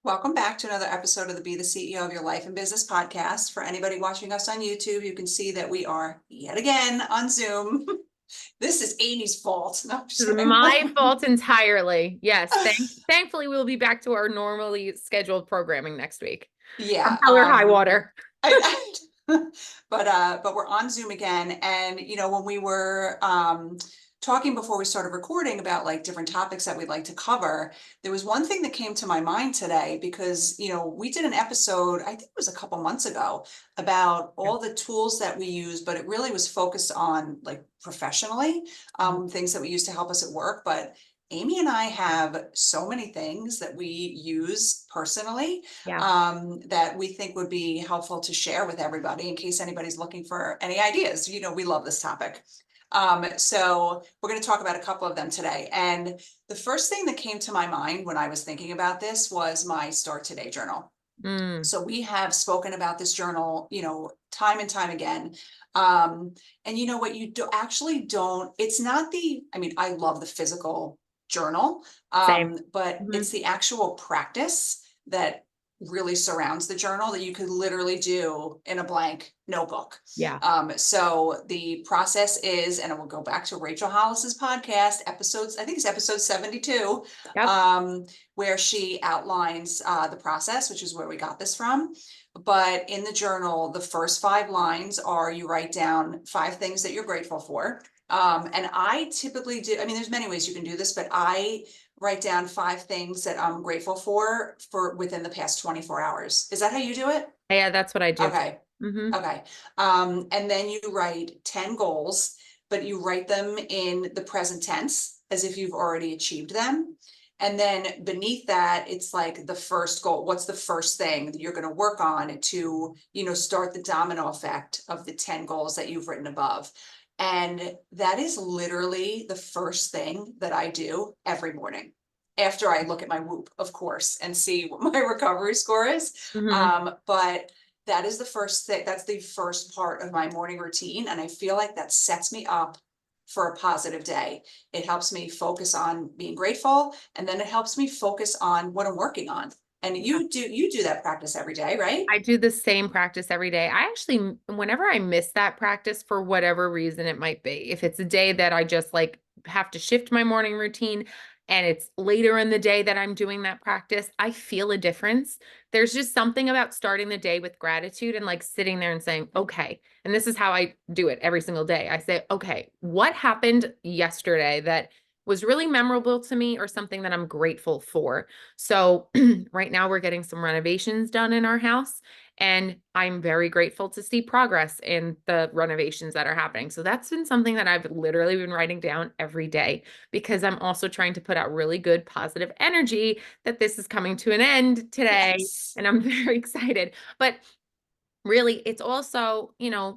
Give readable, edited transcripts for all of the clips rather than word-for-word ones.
Welcome back to another episode of the Be the CEO of Your Life and Business podcast. For anybody watching us on YouTube, you can see that we are yet again on Zoom. This is Amy's fault. No, I'm just This is kidding. my fault entirely. Yes. Thankfully, we'll be back to our normally scheduled programming next week. Come Yeah. hell or high water. I, but we're on Zoom again. And when we were talking before we started recording about like different topics that we'd like to cover, there was one thing that came to my mind today because we did an episode, I think it was a couple months ago, about all the tools that we use, but it really was focused on like professionally, things that we use to help us at work. But Amy and I have so many things that we use personally, Yeah. that we think would be helpful to share with everybody in case anybody's looking for any ideas. We love this topic. So we're going to talk about a couple of them today. And the first thing that came to my mind when I was thinking about this was my Start Today journal. Mm, So we have spoken about this journal, time and time again. And you know what, you do actually don't, it's not I love the physical journal, same. but Mhm. it's the actual practice that really surrounds the journal that you could literally do in a blank notebook. Yeah. So the process is, and we'll go back to Rachel Hollis's podcast episodes, I think it's episode 72, Yep. um, where she outlines the process, which is where we got this from. But in the journal, the first 5 lines are you write down 5 things that you're grateful for. And I typically do, there's many ways you can do this, but I write down 5 things that I'm grateful for within the past 24 hours. Is that how you do it? Yeah, that's what I do. Okay. Hmm. Okay. And then you write 10 goals, but you write them in the present tense as if you've already achieved them. And then beneath that, it's like the first goal. What's the first thing that you're going to work on to, start the domino effect of the 10 goals that you've written above? And that is literally the first thing that I do every morning after I look at my Whoop, of course, and see what my recovery score is. Hmm. But that is the first thing, that's the first part of my morning routine. And I feel like that sets me up for a positive day. It helps me focus on being grateful, and then it helps me focus on what I'm working on. And you do that practice every day, right? I do the same practice every day. I actually, whenever I miss that practice for whatever reason it might be, if it's a day that I just like have to shift my morning routine and it's later in the day that I'm doing that practice, I feel a difference. There's just something about starting the day with gratitude and like sitting there and saying, okay, and this is how I do it every single day. I say, okay, what happened yesterday that was really memorable to me or something that I'm grateful for? So right now we're getting some renovations done in our house, and I'm very grateful to see progress in the renovations that are happening. So that's been something that I've literally been writing down every day because I'm also trying to put out really good positive energy that this is coming to an end today. Yes. And I'm very excited. But really, it's also,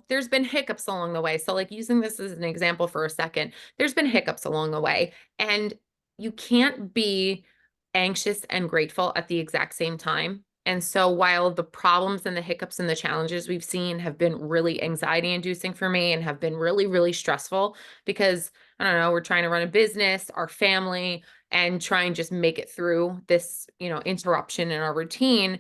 there's been hiccups along the way. So, like using this as an example for a second, there's been hiccups along the way. And you can't be anxious and grateful at the exact same time. And so, while the problems and the hiccups and the challenges we've seen have been really anxiety inducing for me and have been really, really stressful because I don't know, we're trying to run a business, our family, and try and just make it through this, interruption in our routine.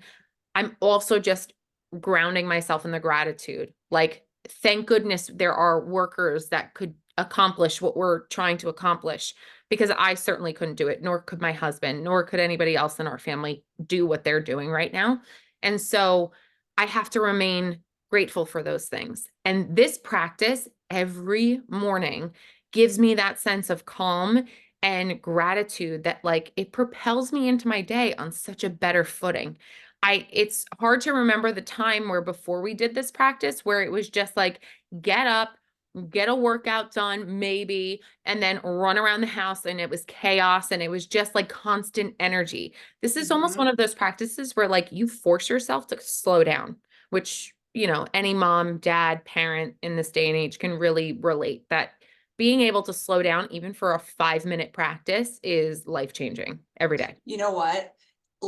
I'm also just grounding myself in the gratitude. Like, thank goodness there are workers that could accomplish what we're trying to accomplish because I certainly couldn't do it, nor could my husband, nor could anybody else in our family do what they're doing right now. And so I have to remain grateful for those things. And this practice every morning gives me that sense of calm and gratitude that like it propels me into my day on such a better footing. It's hard to remember the time where before we did this practice where it was just like get up, get a workout done maybe, and then run around the house and it was chaos and it was just like constant energy. This is almost one Mhm. of those practices where like you force yourself to slow down, which, any mom, dad, parent in this day and age can really relate that being able to slow down even for a 5-minute practice is life-changing every day. You know what?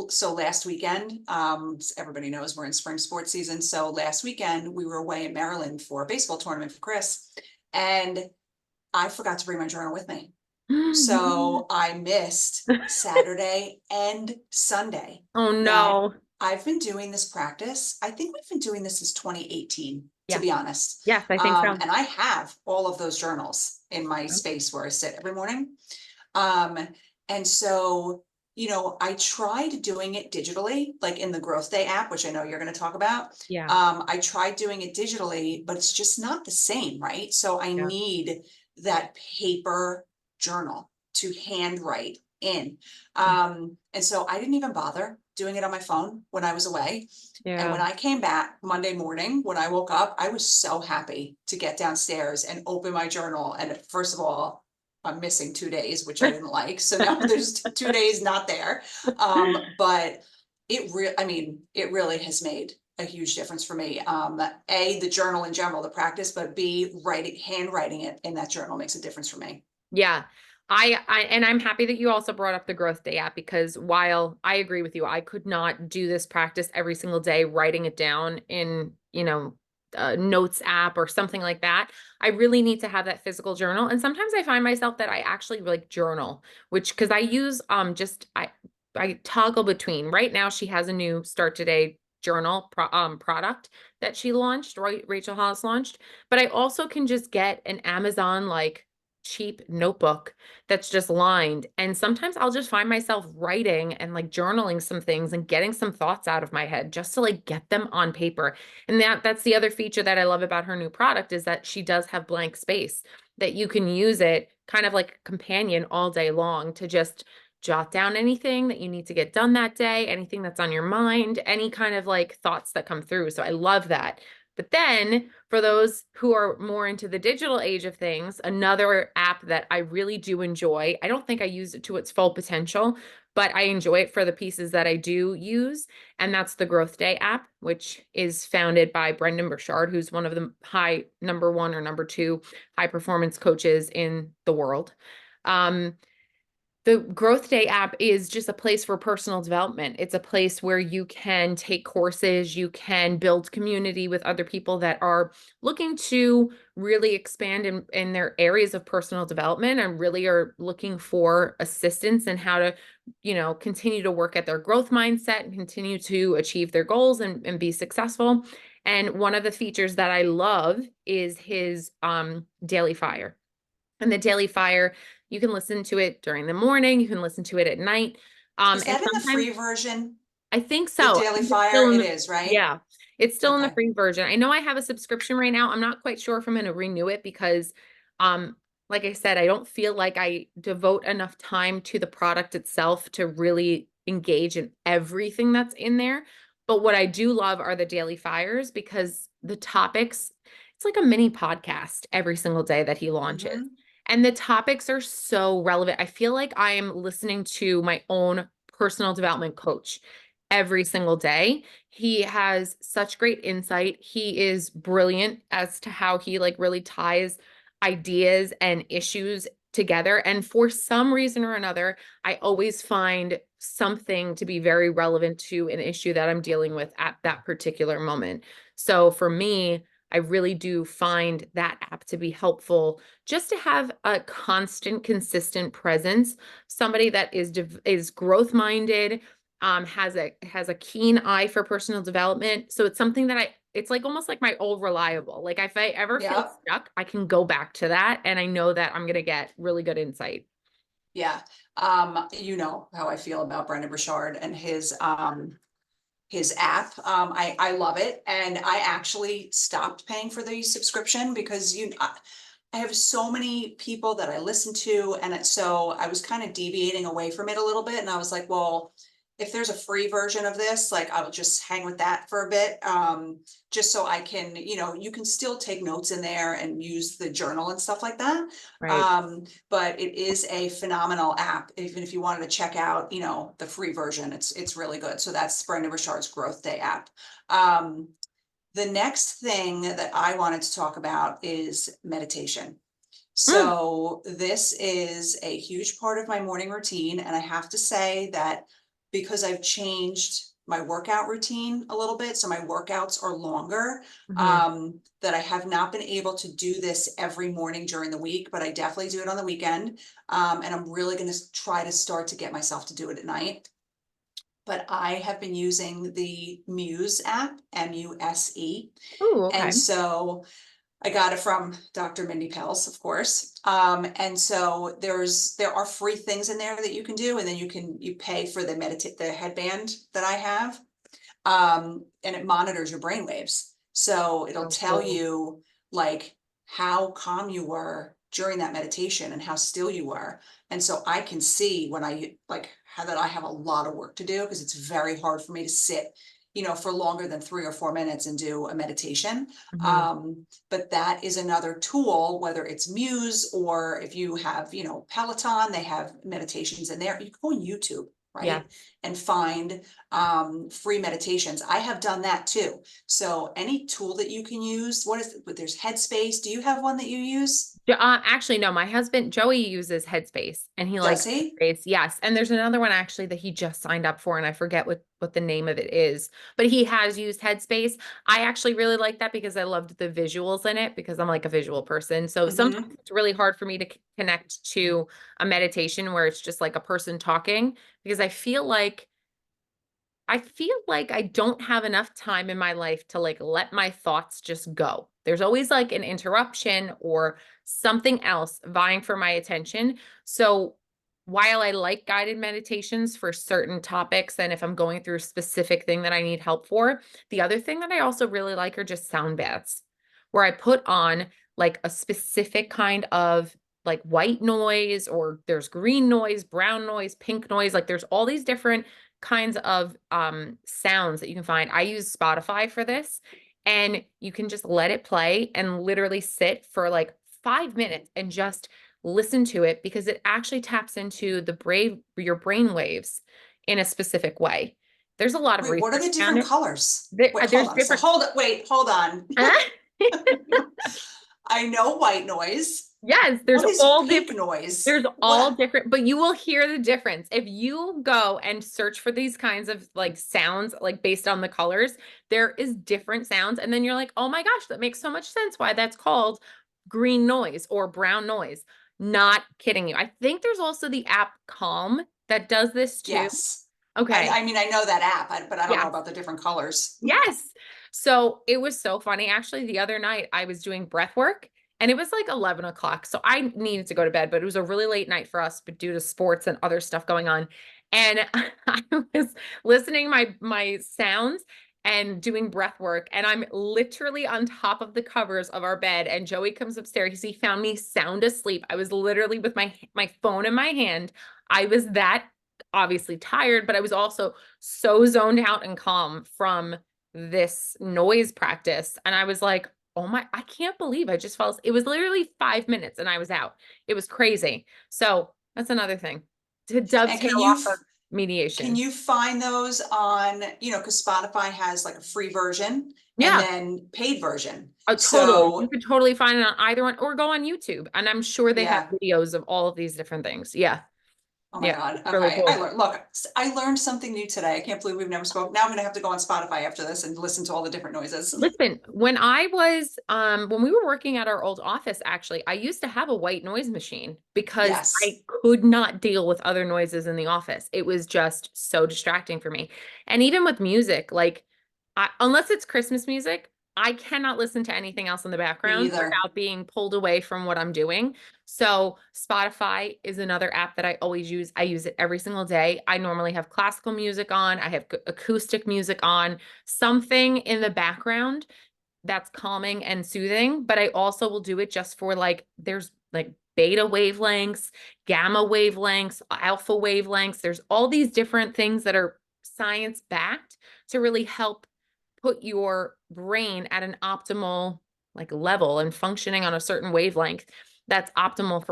So last weekend, everybody knows we're in spring sports season. So last weekend we were away in Maryland for a baseball tournament for Chris, and I forgot to bring my journal with me. So I missed Saturday and Sunday. Oh Now, no. I've been doing this practice. I think we've been doing this since 2018, to Yes. be honest. Yes, I think so. And I have all of those journals in my space where I sit every morning. Um, and so, I tried doing it digitally, like in the Growth Day app, which I know you're going to talk about. Yeah. I tried doing it digitally, but it's just not the same, right? So I Yeah. need that paper journal to handwrite in. Yeah. And so I didn't even bother doing it on my phone when I was away. And Yeah. when I came back Monday morning, when I woke up, I was so happy to get downstairs and open my journal. And first of all, I'm missing 2 days, which I didn't like. So now there's 2 days not there. But it really has made a huge difference for me. A, the journal in general, the practice, but B, handwriting it in that journal makes a difference for me. Yeah. And I'm happy that you also brought up the Growth Day app, because while I agree with you, I could not do this practice every single day, writing it down in, a notes app or something like that. I really need to have that physical journal. And sometimes I find myself that I actually like journal, which, because I use I toggle between. Right now she has a new Start Today journal product that she launched, right? Rachel Hollis launched, but I also can just get an Amazon like cheap notebook that's just lined. And sometimes I'll just find myself writing and like journaling some things and getting some thoughts out of my head just to like get them on paper. And that's the other feature that I love about her new product, is that she does have blank space that you can use it kind of like a companion all day long to just jot down anything that you need to get done that day, anything that's on your mind, any kind of like thoughts that come through. So I love that. But then for those who are more into the digital age of things, another app that I really do enjoy, I don't think I use it to its full potential, but I enjoy it for the pieces that I do use. And that's the Growth Day app, which is founded by Brendon Burchard, who's one of the number one or number two high performance coaches in the world. The Growth Day app is just a place for personal development. It's a place where you can take courses, you can build community with other people that are looking to really expand in their areas of personal development and really are looking for assistance in how to, continue to work at their growth mindset and continue to achieve their goals and be successful. And one of the features that I love is his Daily Fire. And the Daily Fire, you can listen to it during the morning, you can listen to it at night. Is And that in the sometimes free version? I think The so. I Daily think it's Fire? still in It the, is, right? yeah, it's still in the Okay. free version. I know I have a subscription right now. I'm not quite sure if I'm going to renew it because, um, like I said, I don't feel like I devote enough time to the product itself to really engage in everything that's in there. But what I do love are the Daily Fires, because the topics, it's like a mini podcast every single day that he launches. Mhm. And the topics are so relevant. I feel like I am listening to my own personal development coach every single day. He has such great insight. He is brilliant as to how he like really ties ideas and issues together. And for some reason or another, I always find something to be very relevant to an issue that I'm dealing with at that particular moment. So for me, I really do find that app to be helpful just to have a constant, consistent presence, somebody that is growth minded, has a keen eye for personal development. So it's something that it's like almost like my old reliable. Like if I ever feel Yep. stuck, I can go back to that and I know that I'm gonna get really good insight. Yeah. You know how I feel about Brendon Burchard and his app. I love it. And I actually stopped paying for the subscription because I have so many people that I listen to, and so I was kind of deviating away from it a little bit. And I was like, well, if there's a free version of this, like I'll just hang with that for a bit, just so I can, you can still take notes in there and use the journal and stuff like that. Right. But it is a phenomenal app. Even if you wanted to check out, the free version, it's really good. So that's Brendon Burchard's Growth Day app. Um, the next thing that I wanted to talk about is meditation. Mm, So this is a huge part of my morning routine. And I have to say that because I've changed my workout routine a little bit. So my workouts are longer. Mhm. That I have not been able to do this every morning during the week, but I definitely do it on the weekend. And I'm really going to try to start to get myself to do it at night. But I have been using the Muse app, Muse. Ooh, And okay. so I got it from Dr. Mindy Pels, of course. And so there are free things in there that you can do, and then you pay for the headband that I have. And it monitors your brain waves. So it'll So tell cool. you like how calm you were during that meditation and how still you were. And so I can see when I like how that I have a lot of work to do, because it's very hard for me to sit, for longer than 3 or 4 minutes and do a meditation. Mhm. But that is another tool, whether it's Muse or if you have, Peloton, they have meditations in there. You can go on YouTube, Yeah. right? And find free meditations. I have done that too. So any tool that you can use, there's Headspace. Do you have one that you use? Actually, no, my husband Joey uses Headspace and he Does likes he? Headspace. Yes. And there's another one actually that he just signed up for and I forget what the name of it is, but he has used Headspace. I actually really like that because I loved the visuals in it because I'm like a visual person. So sometimes Hmm. it's really hard for me to connect to a meditation where it's just like a person talking because I feel like I don't have enough time in my life to like let my thoughts just go. There's always like an interruption or something else vying for my attention. So while I like guided meditations for certain topics and if I'm going through a specific thing that I need help for, the other thing that I also really like are just sound baths where I put on like a specific kind of like white noise or there's green noise, brown noise, pink noise, like there's all these different kinds of sounds that you can find. I use Spotify for this, and you can just let it play and literally sit for like 5 minutes and just listen to it because it actually taps into your brain waves in a specific way. There's a lot of Wait, what are research the around different it. colors? Wait, hold There's on. So different. hold on. I know white noise. Yes, What is pink noise? there's all What? different, but you will hear the difference. If you go and search for these kinds of like sounds, like based on the colors, there is different sounds. And then you're like, oh my gosh, that makes so much sense why that's called green noise or brown noise. Not kidding you. I think there's also the app Calm that does this too. Yes. Okay. I mean, I know that app, but I don't know Yes. about the different colors. Yes. So it was so funny. Actually, the other night I was doing breath work and it was like 11 o'clock. So I needed to go to bed, but it was a really late night for us, but due to sports and other stuff going on. And I was listening my sounds and doing breath work. And I'm literally on top of the covers of our bed. And Joey comes upstairs. He found me sound asleep. I was literally with my phone in my hand. I was that obviously tired, but I was also so zoned out and calm from this noise practice. And I was like, oh my, I can't believe I just fell. It was literally 5 minutes and I was out. It was crazy. So that's another thing to And dovetail off of can mediation. you find those on, because Spotify has like a free version and Yeah. then paid version. Oh, totally. You So could totally find it on either one or go on YouTube. And I'm sure they have yeah. videos of all of these different things. Yeah. Oh my Yeah. God. It's really Okay. cool. I learned something new today. I can't believe we've never spoke. Now I'm gonna have to go on Spotify after this and listen to all the different noises. Listen, when we were working at our old office, actually, I used to have a white noise machine because Yes. I could not deal with other noises in the office. It was just so distracting for me. And even with music, like unless it's Christmas music, I cannot listen to anything else in the Me background either. without being pulled away from what I'm doing. So Spotify is another app that I always use. I use it every single day. I normally have classical music on, I have acoustic music on, something in the background that's calming and soothing, but I also will do it just for like, there's like beta wavelengths, gamma wavelengths, alpha wavelengths. There's all these different things that are science backed to really help put your brain at an optimal like level and functioning on a certain wavelength that's optimal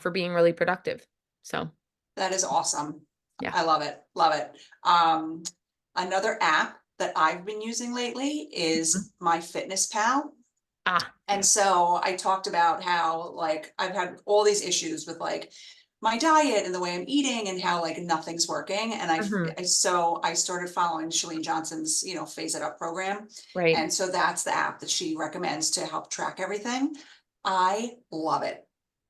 for being really productive. So, That is awesome. yeah. I love it. Love it. Um, Another app that I've been using lately Mhm. is MyFitnessPal. Ah, And yeah. so I talked about how like I've had all these issues with like my diet and the way I'm eating and how like nothing's working. And Mhm. I started following Chalene Johnson's, Phase It Up program. Right. And so that's the app that she recommends to help track everything. I love it.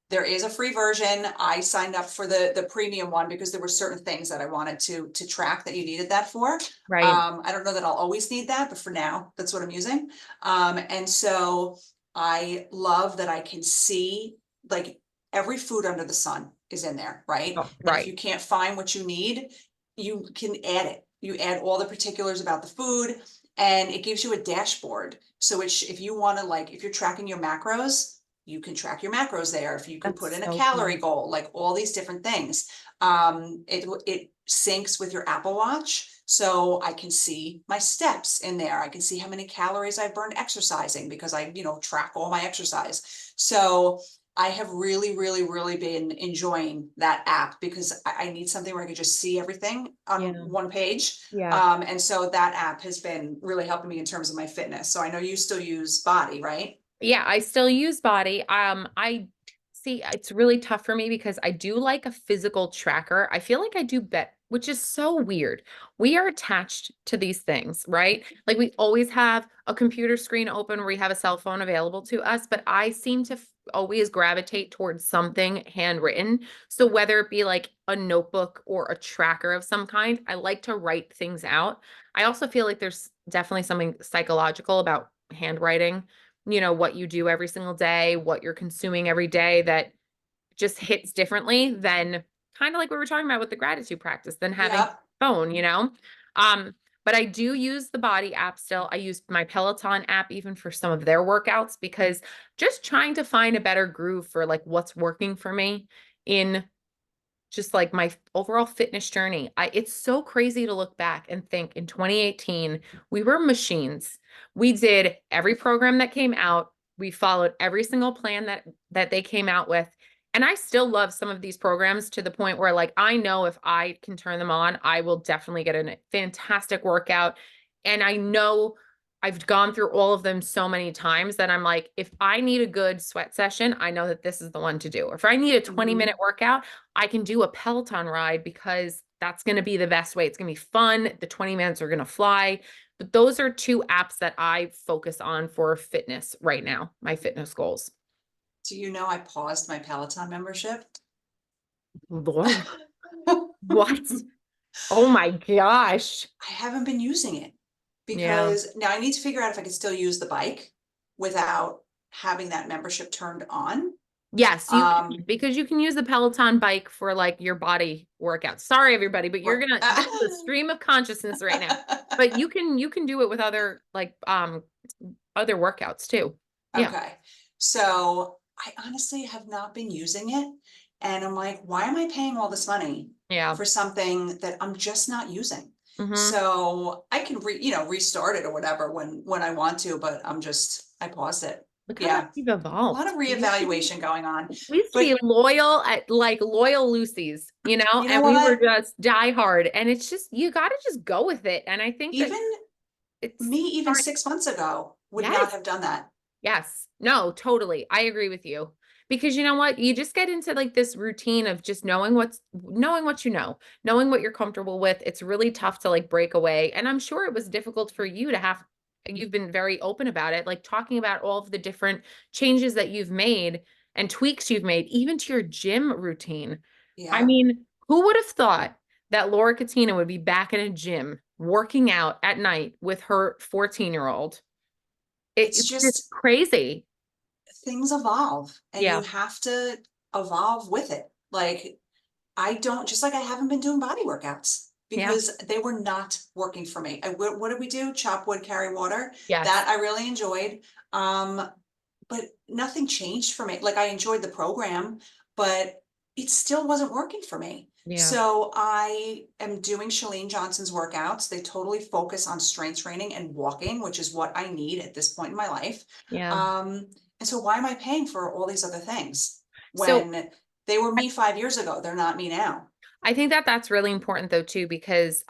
There is a free version. I signed up for the premium one because there were certain things that I wanted to track that you needed that for. Right. I don't know that I'll always need that, but for now, that's what I'm using. And so I love that I can see like every food under the sun is in there, right? Oh, And if right. you can't find what you need, you can add it. You add all the particulars about the food and it gives you a dashboard. So if you want to like, if you're tracking your macros, you can track your macros there. If you can put That's in a so calorie cool. goal, like all these different things. It syncs with your Apple Watch. So I can see my steps in there. I can see how many calories I've burned exercising because I, track all my exercise. So I have really, really, really been enjoying that app because I need something where I can just see everything on Yeah. one page. Yeah. And so that app has been really helping me in terms of my fitness. So I know you still use Body, right? Yeah, I still use Body. I see it's really tough for me because I do like a physical tracker. I feel like I do bet, which is so weird. We are attached to these things, right? Like we always have a computer screen open where we have a cell phone available to us, but I seem to always gravitate towards something handwritten. So whether it be like a notebook or a tracker of some kind, I like to write things out. I also feel like there's definitely something psychological about handwriting, what you do every single day, what you're consuming every day that just hits differently than kind of like we were talking about with the gratitude practice than having Yeah. a phone. Um, but I do use the Body app still. I use my Peloton app even for some of their workouts because just trying to find a better groove for like what's working for me in just like my overall fitness journey. It's so crazy to look back and think in 2018, we were machines. We did every program that came out. We followed every single plan that they came out with. And I still love some of these programs to the point where like I know if I can turn them on, I will definitely get a fantastic workout. And I know I've gone through all of them so many times that I'm like, if I need a good sweat session, I know that this is the one to do. Or if I need a 20-minute workout, I can do a Peloton ride because that's going to be the best way. It's going to be fun. The 20 minutes are going to fly. But those are two apps that I focus on for fitness right now, my fitness goals. Do you know I paused my Peloton membership? Lord, I what? Oh my gosh. haven't been using it Yeah. because now I need to figure out if I can still use the bike without having that membership turned on. Yes, you can Um, because you can use the Peloton bike for like your body workouts. Sorry, everybody, but right. this is a stream of consciousness right now. But you can do it with other workouts too. Yeah. Okay, so I honestly have not been using it. And I'm like, why am I paying all this money Yeah. for something that I'm just not using? Hmm. So I can restart it or whatever when I want to, but I paused it. Look how much Yeah, you've a lot evolved. of reevaluation going on. We used to be But loyal at like loyal Lucy's, you know and we were what? just die hard. And it's just you got to just go with it. And I think that Even it's me, even fine. 6 months ago, would not Yes. have done that. Yes. No, totally. I agree with you. Because you know what? You just get into like this routine of just knowing what knowing what you're comfortable with. It's really tough to like break away. And I'm sure it was difficult for you to have, you've been very open about it, like talking about all of the different changes that you've made and tweaks you've made, even to your gym routine. I Yeah, mean, who would have thought that Laura Katina would be back in a gym working out at night with her 14-year-old? it's It's just just crazy. things evolve and you Yeah. have to evolve with it. Like I don't, just like I haven't been doing body workouts Yeah. because they were not working for me. What did we do? Chop wood, carry water. Yes. That I really enjoyed. Um, but nothing changed for me. Like I enjoyed the program, but it still wasn't working for me. Yeah. So I am doing Chalene Johnson's workouts. They totally focus on strength training and walking, which is what I need at this point in my life. Yeah. Um, and so why am I paying for all these other things So when they were me 5 years ago? They're not me now. I think that that's really important though too, because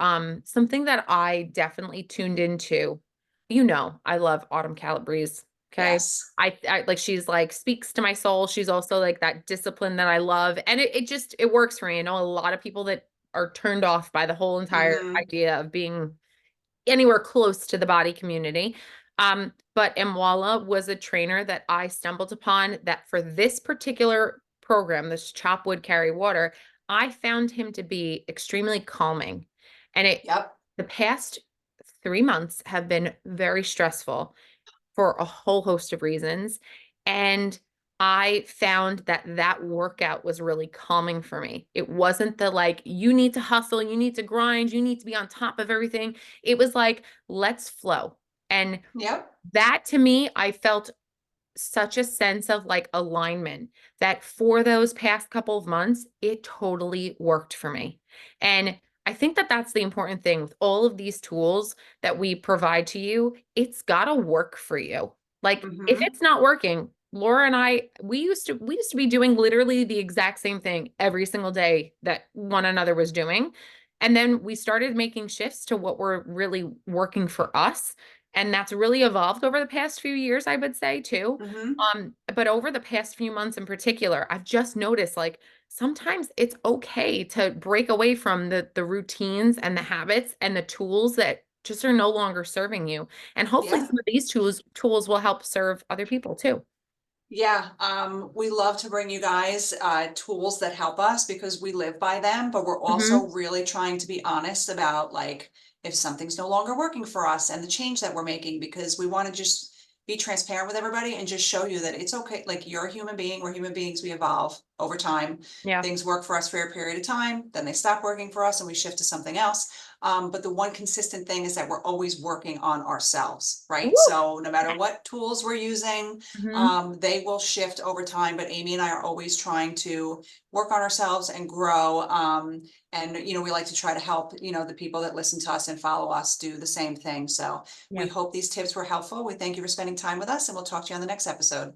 something that I definitely tuned into, I love Autumn Calabrese. Okay. Yes. I like, she's like, speaks to my soul. She's also like that discipline that I love. And it just, it works for me. I know a lot of people that are turned off by the whole entire Hmm. idea of being anywhere close to the body community. But Mwala was a trainer that I stumbled upon that for this particular program, this chop wood, carry water, I found him to be extremely calming. And Yep. the past 3 months have been very stressful for a whole host of reasons. And I found that that workout was really calming for me. It wasn't the like, you need to hustle, you need to grind, you need to be on top of everything. It was like, let's flow. And Yep. that to me, I felt such a sense of like alignment that for those past couple of months, it totally worked for me. And I think that that's the important thing with all of these tools that we provide to you. It's got to work for you. Like if Hmm. it's not working, Laura and I, we used to be doing literally the exact same thing every single day that one another was doing. And then we started making shifts to what were really working for us, and that's really evolved over the past few years, I would say too. Hmm. But over the past few months in particular, I've just noticed like sometimes it's okay to break away from the routines and the habits and the tools that just are no longer serving you. And hopefully Yeah. some of these tools will help serve other people too. Yeah, we love to bring you guys tools that help us because we live by them, but we're Hmm. also really trying to be honest about like if something's no longer working for us and the change that we're making, because we want to just be transparent with everybody and just show you that it's okay. Like you're a human being, we're human beings, we evolve over time. Yeah. Things work for us for a period of time, then they stop working for us and we shift to something else. But the one consistent thing is that we're always working on ourselves, right? Woo! So no matter what tools we're using, Hmm. they will shift over time, but Amy and I are always trying to work on ourselves and grow. And we like to try to help, the people that listen to us and follow us do the same thing. So we Yeah. hope these tips were helpful. We thank you for spending time with us and we'll talk to you on the next episode.